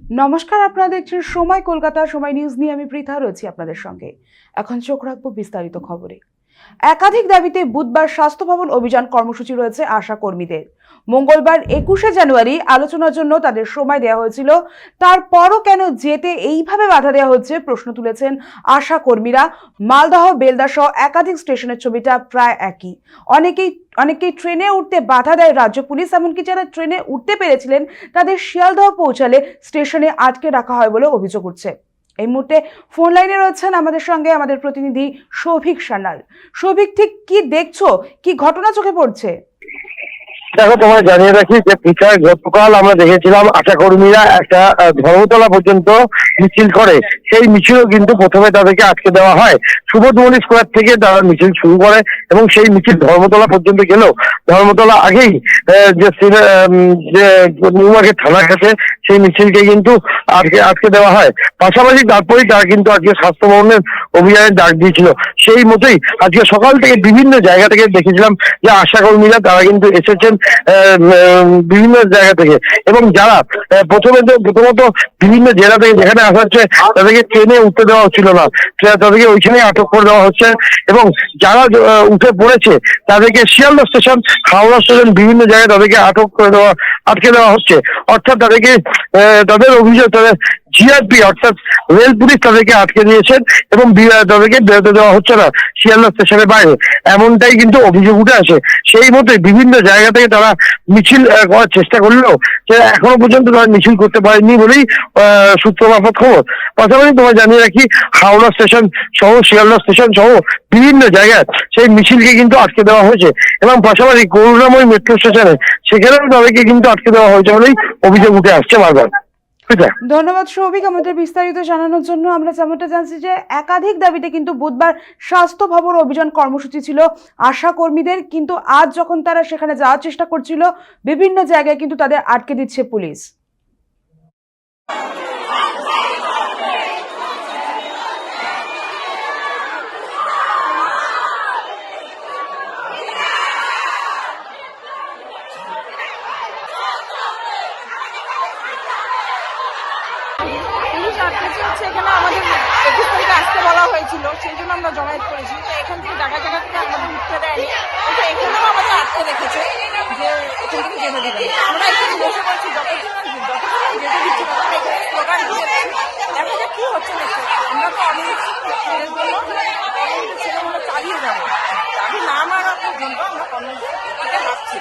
নমস্কার, আপনারা দেখছেন সময় কলকাতা। সময় নিউজ নিয়ে আমি পৃথা রয়েছি আপনাদের সঙ্গে। এখন চোখ রাখবো বিস্তারিত খবরে। একাধিক দাবিতে বুধবার স্বাস্থ্য ভবন অভিযান কর্মসূচি রয়েছে আশা কর্মীদের। মঙ্গলবার 21শে জানুয়ারি আলোচনার জন্য তাদের সময় দেওয়া হয়েছিল, তারপরও কেন যেতে এইভাবে বাধা দেওয়া হচ্ছে প্রশ্ন তুলেছেন আশা কর্মীরা। মালদহ, বেলদা সহ একাধিক স্টেশনের ছবিটা প্রায় একই। অনেকেই ট্রেনে উঠতে বাধা দেয় রাজ্য পুলিশ, এমনকি যারা ট্রেনে উঠতে পেরেছিলেন তাদের শিয়ালদহ পৌঁছালে স্টেশনে আটকে রাখা হয় বলে অভিযোগ উঠছে। এই মুহূর্তে ফোন লাইনে রয়েছেন আমাদের সঙ্গে আমাদের প্রতিনিধি সৌভিক সান্যাল। সৌভিক, ঠিক কি দেখছো, কি ঘটনা চোখে পড়ছে? দেখো, তোমায় জানিয়ে রাখি যে গতকাল আমরা দেখেছিলাম আশা কর্মীরা একটা ধর্মতলা পর্যন্ত মিছিল করে। সেই মিছিলও কিন্তু প্রথমে তাদেরকে আটকে দেওয়া হয়। সুবোধমণি স্কোয়ার থেকে তারা মিছিল শুরু করে এবং সেই মিছিল ধর্মতলা পর্যন্ত গেলেও ধর্মতলা আগেই যে নিউ মার্কেট থানার কাছে সেই মিছিলকে কিন্তু আটকে দেওয়া হয়। পাশাপাশি তারপরেই তারা কিন্তু আজকে স্বাস্থ্য ভবনের অভিযানের ডাক দিয়েছিল। সেই মতোই আজকে সকাল থেকে বিভিন্ন জায়গা থেকে দেখেছিলাম যে আশা কর্মীরা তারা কিন্তু এসেছেন বিভিন্ন জায়গা থেকে, এবং যারা প্রথমত বিভিন্ন জেলা থেকে যেখানে আসা হচ্ছে তাদেরকে ট্রেনে উঠতে দেওয়া হচ্ছিল না, তাদেরকে ওইখানে আটক করে দেওয়া হচ্ছে। এবং যারা উঠে পড়েছে তাদেরকে শিয়ালদহ স্টেশন, হাওড়া স্টেশন, বিভিন্ন জায়গায় তাদেরকে আটকে দেওয়া হচ্ছে। অর্থাৎ তাদেরকে তাদের অভিযোগ, তাদের জিআরপি অর্থাৎ রেল পুলিশ তাদেরকে আটকে দিয়েছেন এবং তাদেরকে বেরোতে দেওয়া হচ্ছে না শিয়ালদহ স্টেশনের বাইরে, এমনটাই কিন্তু অভিযোগ উঠে আসে। সেই মতোই বিভিন্ন জায়গা থেকে তারা মিছিল করার চেষ্টা করলেও এখনো পর্যন্ত তারা মিছিল করতে পারেনি বলেই সূত্র মারফত খবর। পাশাপাশি তোমায় জানিয়ে রাখি, হাওড়া স্টেশন সহ শিয়ালদহ স্টেশন সহ বিভিন্ন জায়গায় সেই মিছিলকে কিন্তু আটকে দেওয়া হয়েছে, এবং পাশাপাশি করুণাময়ী মেট্রো স্টেশনে সেখানেও তাদেরকে কিন্তু আটকে দেওয়া হয়েছে বলেই অভিযোগ উঠে আসছে বারবার। ধন্যবাদ সৌভিক আমাদের বিস্তারিত জানানোর জন্য। আমরা যেমনটা জানছি যে একাধিক দাবিতে কিন্তু বুধবার স্বাস্থ্য ভবন অভিযান কর্মসূচি ছিল আশা কর্মীদের, কিন্তু আজ যখন তারা সেখানে যাওয়ার চেষ্টা করছিল বিভিন্ন জায়গায় কিন্তু তাদের আটকে দিচ্ছে পুলিশ। এখানে আমাদের 21 তারিখে আসতে বলা হয়েছিল, সেই জন্য আমরা জমায়েত করেছি। তো এখান থেকে জায়গা থেকে আমাদের উঠতে দেয়নি, কিন্তু এখানেও আমাদের আটকে রেখেছে যে এখান থেকে যেতে দেবে। আমরা এখানে বসে পড়ছি, যতক্ষণ যেতে দিচ্ছি ততক্ষণ এখানে স্লোগান দিয়ে দেখা যাক কি হচ্ছে না। আমরা তো অনেক ছেলেগুলো চালিয়ে যাবো, দাবি না মারার পর্যন্ত আমরা কর্মসূচি থেকে ভাবছি।